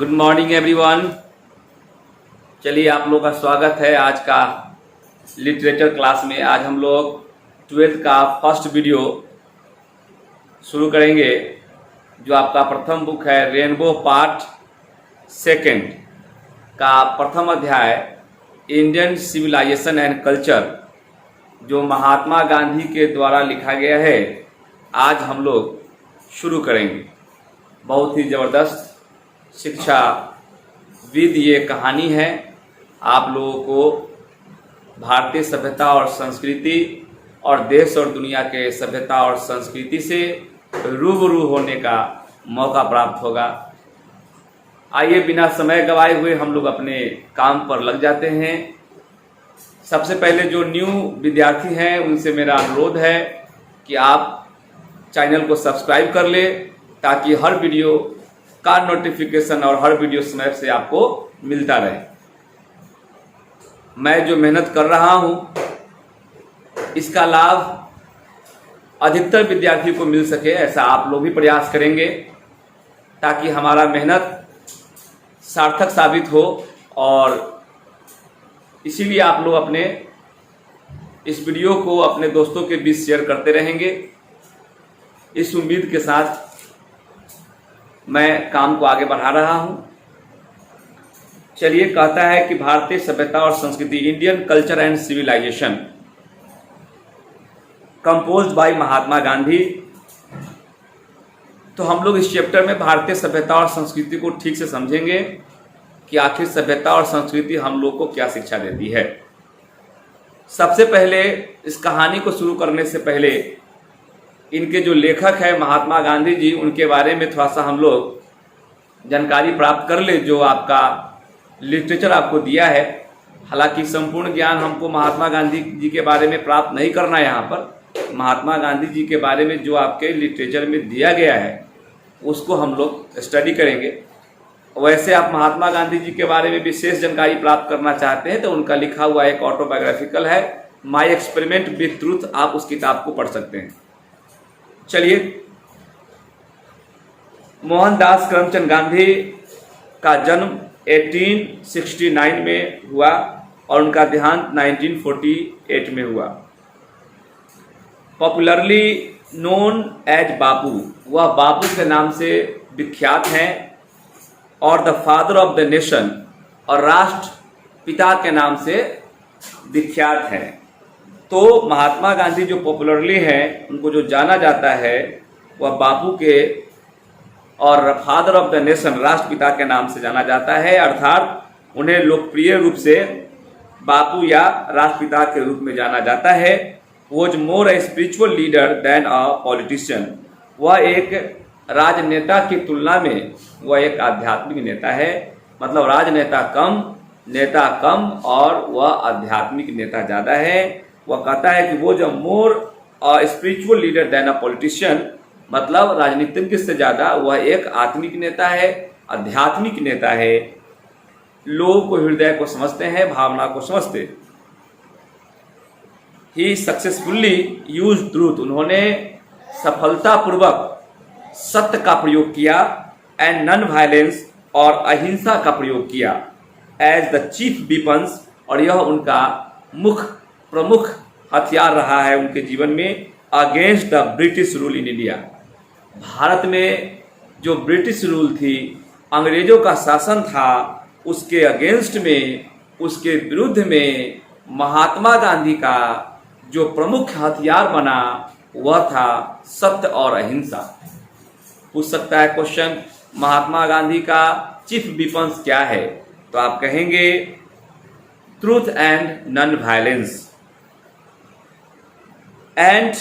Good morning everyone. चलिए आप लोग का स्वागत है आज का लिटरेचर क्लास में। आज हम लोग 12th का फर्स्ट वीडियो शुरू करेंगे, जो आपका प्रथम बुक है रेनबो पार्ट सेकंड का प्रथम अध्याय इंडियन सिविलाइजेशन एंड कल्चर, जो महात्मा गांधी के द्वारा लिखा गया है। आज हम लोग शुरू करेंगे। बहुत ही ज़बरदस्त शिक्षा विद ये कहानी है। आप लोगों को भारतीय सभ्यता और संस्कृति और देश और दुनिया के सभ्यता और संस्कृति से रूबरू होने का मौका प्राप्त होगा। आइए बिना समय गवाए हुए हम लोग अपने काम पर लग जाते हैं। सबसे पहले जो न्यू विद्यार्थी हैं उनसे मेरा अनुरोध है कि आप चैनल को सब्सक्राइब कर ले, ताकि हर वीडियो का नोटिफिकेशन और हर वीडियो समय से आपको मिलता रहे। मैं जो मेहनत कर रहा हूं इसका लाभ अधिकतर विद्यार्थियों को मिल सके, ऐसा आप लोग भी प्रयास करेंगे, ताकि हमारा मेहनत सार्थक साबित हो। और इसीलिए आप लोग अपने इस वीडियो को अपने दोस्तों के बीच शेयर करते रहेंगे। इस उम्मीद के साथ मैं काम को आगे बढ़ा रहा हूं। चलिए, कहता है कि भारतीय सभ्यता और संस्कृति, Indian culture and civilization, composed by Mahatma Gandhi. तो हम लोग इस चैप्टर में भारतीय सभ्यता और संस्कृति को ठीक से समझेंगे कि आखिर सभ्यता और संस्कृति हम लोग को क्या शिक्षा देती है। सबसे पहले इस कहानी को शुरू करने से पहले इनके जो लेखक है महात्मा गांधी जी, उनके बारे में थोड़ा सा हम लोग जानकारी प्राप्त कर ले, जो आपका लिटरेचर आपको दिया है। हालांकि संपूर्ण ज्ञान हमको महात्मा गांधी जी के बारे में प्राप्त नहीं करना है। यहाँ पर महात्मा गांधी जी के बारे में जो आपके लिटरेचर में दिया गया है उसको हम लोग स्टडी करेंगे। वैसे आप महात्मा गांधी जी के बारे में विशेष जानकारी प्राप्त करना चाहते हैं तो उनका लिखा हुआ एक ऑटोबायोग्राफिकल है, माई एक्सपेरिमेंट विथ ट्रूथ, आप उस किताब को पढ़ सकते हैं। चलिए, मोहनदास करमचंद गांधी का जन्म 1869 में हुआ और उनका देहांत 1948 में हुआ। पॉपुलरली नोन एज बापू, वह बापू के नाम से विख्यात हैं, और the father of the nation, और राष्ट्र पिता के नाम से विख्यात हैं। तो महात्मा गांधी जो पॉपुलरली हैं, उनको जो जाना जाता है वह बापू के और फादर ऑफ द नेशन, राष्ट्रपिता के नाम से जाना जाता है। अर्थात उन्हें लोकप्रिय रूप से बापू या राष्ट्रपिता के रूप में जाना जाता है। Was more a spiritual leader than a politician, वह एक राजनेता की तुलना में वह एक आध्यात्मिक नेता है। मतलब राजनेता कम, नेता कम और वह आध्यात्मिक नेता ज़्यादा है। वह कहता है कि वो जो more spiritual leader than a politician, मतलब राजनीतिज्ञ से ज़्यादा वह एक आत्मिक नेता है, आध्यात्मिक नेता है। लोगों को, हृदय को समझते हैं, भावना को समझते। ही सक्सेसफुली यूज ट्रूथ, उन्होंने सफलतापूर्वक सत्य का प्रयोग किया, एंड नॉन वायलेंस, और अहिंसा का प्रयोग किया, एज द चीफ वीपन्स, और यह उनका प्रमुख हथियार रहा है उनके जीवन में, against the British rule in India. Bharat में जो ब्रिटिश रूल थी, अंग्रेजों का शासन था, उसके अगेंस्ट में, उसके विरुद्ध में महात्मा गांधी का जो प्रमुख हथियार बना वह था सत्य और अहिंसा। पूछ सकता है क्वेश्चन, महात्मा गांधी का चीफ वीपन्स क्या है? तो आप कहेंगे truth and non violence, and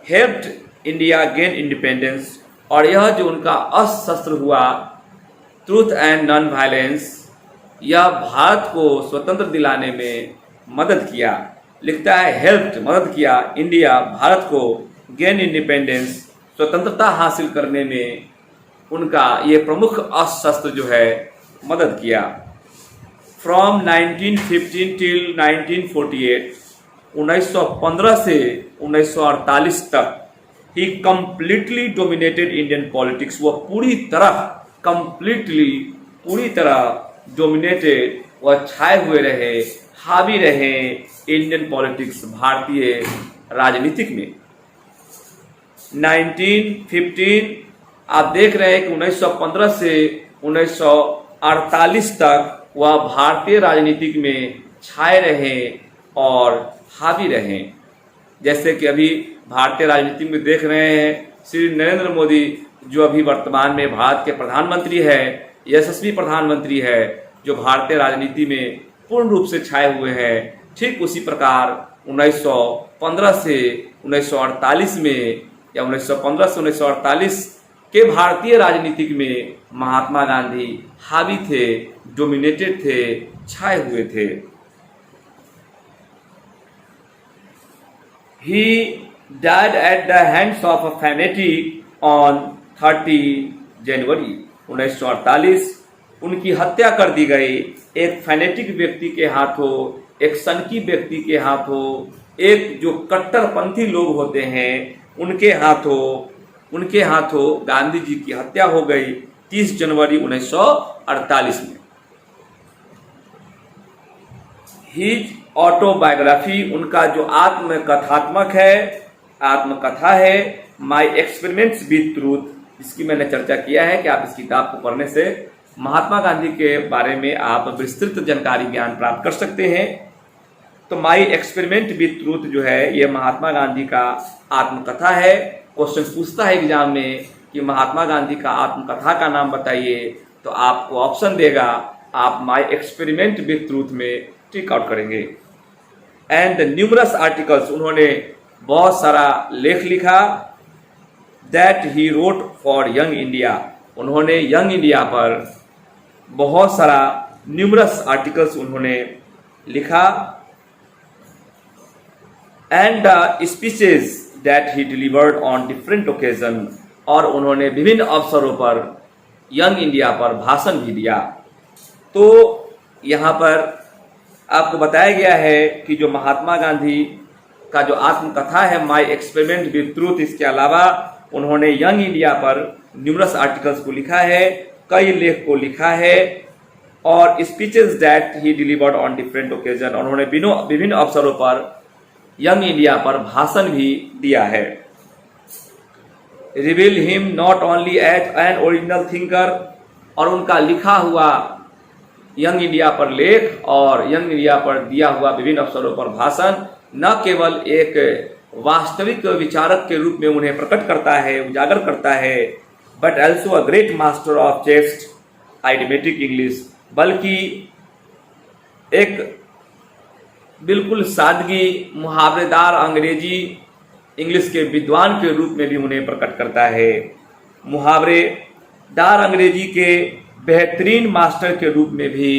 helped India gain independence, और यह जो उनका अस्त्र हुआ ट्रूथ एंड नॉन वायलेंस, यह भारत को स्वतंत्र दिलाने में मदद किया। लिखता है हेल्प्ड, मदद किया, इंडिया, भारत को, गेन इंडिपेंडेंस, स्वतंत्रता हासिल करने में उनका ये प्रमुख अस्त्र जो है मदद किया। फ्रॉम 1915 टिल 1948, 1915 से 1948 तक ही कंप्लीटली डोमिनेटेड इंडियन पॉलिटिक्स, वह पूरी तरह कंप्लीटली पूरी तरह डोमिनेटेड व छाए हुए रहे, हावी रहे इंडियन पॉलिटिक्स, भारतीय राजनीतिक में। 1915 आप देख रहे हैं कि 1915 से 1948 तक वह भारतीय राजनीतिक में छाए रहे और हावी रहे। जैसे कि अभी भारतीय राजनीति में देख रहे हैं श्री नरेंद्र मोदी, जो अभी वर्तमान में भारत के प्रधानमंत्री है, यशस्वी प्रधानमंत्री है, जो भारतीय राजनीति में पूर्ण रूप से छाए हुए हैं। ठीक उसी प्रकार 1915 से 1948 में या 1915 से 1948 के भारतीय राजनीतिक में महात्मा गांधी हावी थे, डोमिनेटेड थे, छाए हुए थे। He died at the hands of a fanatic on 30 जनवरी 1948। उनकी हत्या कर दी गई एक फैनेटिक व्यक्ति के हाथों, एक सनकी व्यक्ति के हाथों, एक जो कट्टरपंथी लोग होते हैं उनके हाथों गांधी जी की हत्या हो गई 30 जनवरी 1948 में। हिज ऑटोबायोग्राफी, उनका जो आत्मकथा है माई एक्सपेरिमेंट्स विद ट्रूथ, जिसकी मैंने चर्चा किया है कि आप इस किताब को पढ़ने से महात्मा गांधी के बारे में आप विस्तृत जानकारी ज्ञान प्राप्त कर सकते हैं। तो माई एक्सपेरिमेंट विद ट्रूथ जो है ये महात्मा गांधी का आत्मकथा है। क्वेश्चन पूछता है एग्जाम में कि महात्मा गांधी का आत्मकथा का नाम बताइए, तो आपको ऑप्शन देगा, आप माई एक्सपेरिमेंट विद ट्रूथ में टिक आउट करेंगे। एंड द न्यूमरस आर्टिकल्स, उन्होंने बहुत सारा लेख लिखा। That he wrote for young India, उन्होंने यंग इंडिया पर बहुत सारा न्यूमरस आर्टिकल्स उन्होंने लिखा। And the speeches that he delivered on different occasion, और उन्होंने विभिन्न अवसरों पर यंग इंडिया पर भाषण भी दिया। तो यहाँ पर आपको बताया गया है कि जो महात्मा गांधी का जो आत्मकथा है माई एक्सपेरिमेंट विद ट्रूथ, इसके अलावा उन्होंने यंग इंडिया पर न्यूमरस आर्टिकल्स को लिखा है, कई लेख को लिखा है, और speeches that he delivered on different occasion, उन्होंने विभिन्न अवसरों पर यंग इंडिया पर भाषण भी दिया है। Reveal him not only as an original thinker, और उनका लिखा हुआ यंग इंडिया पर लेख और यंग इंडिया पर दिया हुआ विभिन्न अवसरों पर भाषण न केवल एक वास्तविक विचारक के रूप में उन्हें प्रकट करता है, उजागर करता है, but also a great master of chaste idiomatic English, बल्कि एक बिल्कुल सादगी, मुहावरेदार अंग्रेजी इंग्लिश के विद्वान के रूप में भी उन्हें प्रकट करता है। मुहावरेदार अंग्रेजी के बेहतरीन मास्टर के रूप में भी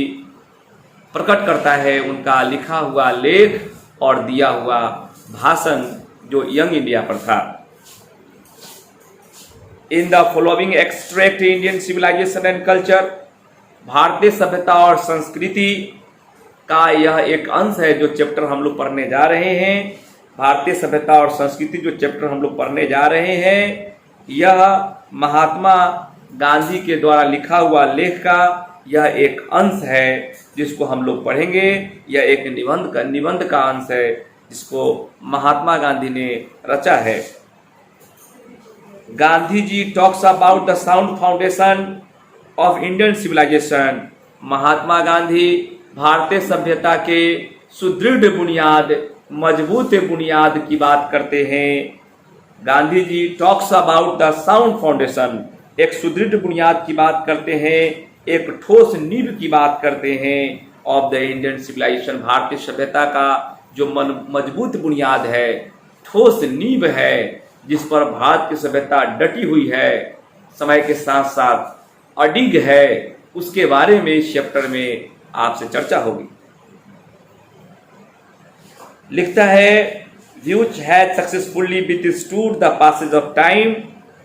प्रकट करता है उनका लिखा हुआ लेख और दिया हुआ भाषण जो यंग इंडिया पर था। In the following extract Indian civilization and culture, भारतीय सभ्यता और संस्कृति का यह एक अंश है जो चैप्टर हम लोग पढ़ने जा रहे हैं। भारतीय सभ्यता और संस्कृति जो चैप्टर हम लोग पढ़ने जा रहे हैं, यह महात्मा गांधी के द्वारा लिखा हुआ लेख का यह एक अंश है जिसको हम लोग पढ़ेंगे। यह एक निबंध का अंश है जिसको महात्मा गांधी ने रचा है। Gandhi ji talks about the sound foundation of Indian civilization, Mahatma Gandhi भारतीय सभ्यता के सुदृढ़ बुनियाद, मजबूत बुनियाद की बात करते हैं। Gandhi ji talks about the sound foundation, एक सुदृढ़ बुनियाद की बात करते हैं, एक ठोस नींव की बात करते हैं ऑफ द इंडियन सिविलाइजेशन, भारतीय सभ्यता का जो मजबूत बुनियाद है, ठोस नींव है जिस पर भारत की सभ्यता डटी हुई है, समय के साथ साथ अडिग है, उसके बारे में इस चैप्टर में आपसे चर्चा होगी। लिखता है which has successfully withstood the passage of time,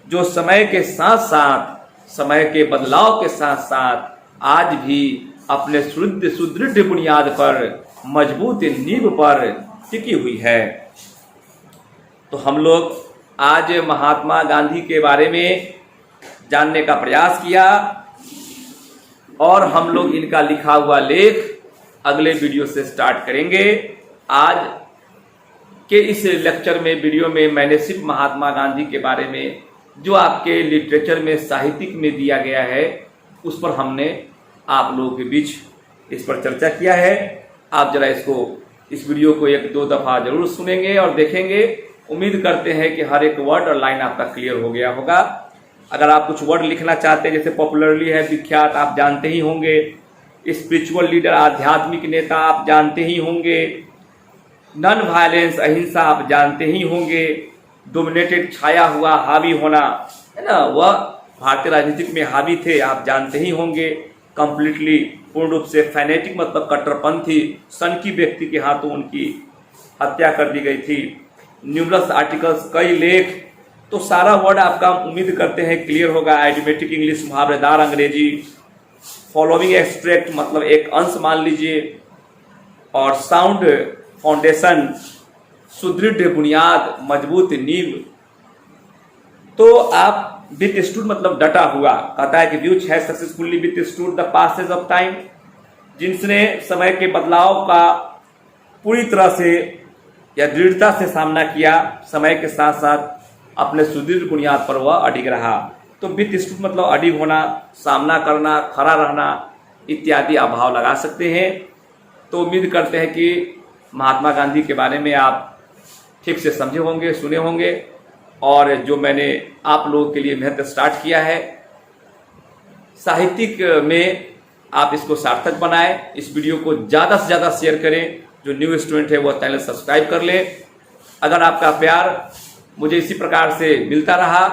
जो समय के साथ साथ, समय के बदलाव के साथ साथ आज भी अपने सुदृढ़ बुनियाद पर, मजबूत नींव पर टिकी हुई है। तो हम लोग आज महात्मा गांधी के बारे में जानने का प्रयास किया और हम लोग इनका लिखा हुआ लेख अगले वीडियो से स्टार्ट करेंगे। आज के इस लेक्चर में, वीडियो में मैंने सिर्फ महात्मा गांधी के बारे में जो आपके लिटरेचर में, साहित्यिक में दिया गया है, उस पर हमने आप लोगों के बीच इस पर चर्चा किया है। आप जरा इस वीडियो को 1-2 दफा जरूर सुनेंगे और देखेंगे। उम्मीद करते हैं कि हर एक वर्ड और लाइन आपका क्लियर हो गया होगा। अगर आप कुछ वर्ड लिखना चाहते हैं, जैसे पॉपुलरली है, विख्यात, आप जानते ही होंगे। स्पिरिचुअल लीडर, आध्यात्मिक नेता, आप जानते ही होंगे। नॉन वायलेंस, अहिंसा, आप जानते ही होंगे। डोमिनेटेड, छाया हुआ, हावी होना, है ना, वह भारतीय राजनीतिक में हावी थे, आप जानते ही होंगे। कंप्लीटली, पूर्ण रूप से फैनेटिक, मतलब कट्टरपंथी, सनकी व्यक्ति के हाथों उनकी हत्या कर दी गई थी। न्यूमरस आर्टिकल्स, कई लेख, तो सारा वर्ड आपका उम्मीद करते हैं क्लियर होगा। आइडियोमेटिक इंग्लिश, मुहावरेदार अंग्रेजी, फॉलोइंग एक्सट्रैक्ट, मतलब एक अंश मान लीजिए, और साउंड फाउंडेशन, सुदृढ़ बुनियाद, मजबूत नींव। तो आप विथस्टूड मतलब डटा हुआ, कहता है कि which has successfully withstood the passage of time, जिनसे समय के बदलाव का पूरी तरह से या दृढ़ता से सामना किया, समय के साथ साथ अपने सुदृढ़ बुनियाद पर वह अडिग रहा। तो विथस्टूड मतलब अडिग होना, सामना करना, खड़ा रहना इत्यादि आप भाव लगा सकते हैं। तो उम्मीद करते हैं कि महात्मा गांधी के बारे में आप ठीक से समझे होंगे, सुने होंगे, और जो मैंने आप लोगों के लिए मेहनत स्टार्ट किया है साहित्यिक में, आप इसको सार्थक बनाएं। इस वीडियो को ज़्यादा से ज़्यादा शेयर करें। जो न्यू स्टूडेंट है वो चैनल सब्सक्राइब कर ले। अगर आपका प्यार मुझे इसी प्रकार से मिलता रहा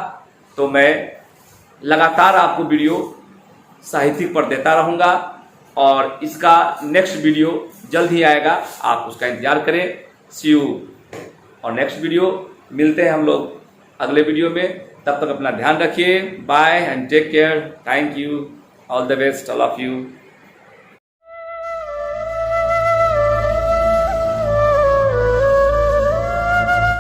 तो मैं लगातार आपको वीडियो साहित्यिक पर देता रहूँगा, और इसका नेक्स्ट वीडियो जल्द ही आएगा, आप उसका इंतजार करें। सी यू और नेक्स्ट वीडियो, मिलते हैं हम लोग अगले वीडियो में। तब तक अपना ध्यान रखिए। Bye and take care. Thank you. All the best, all of you.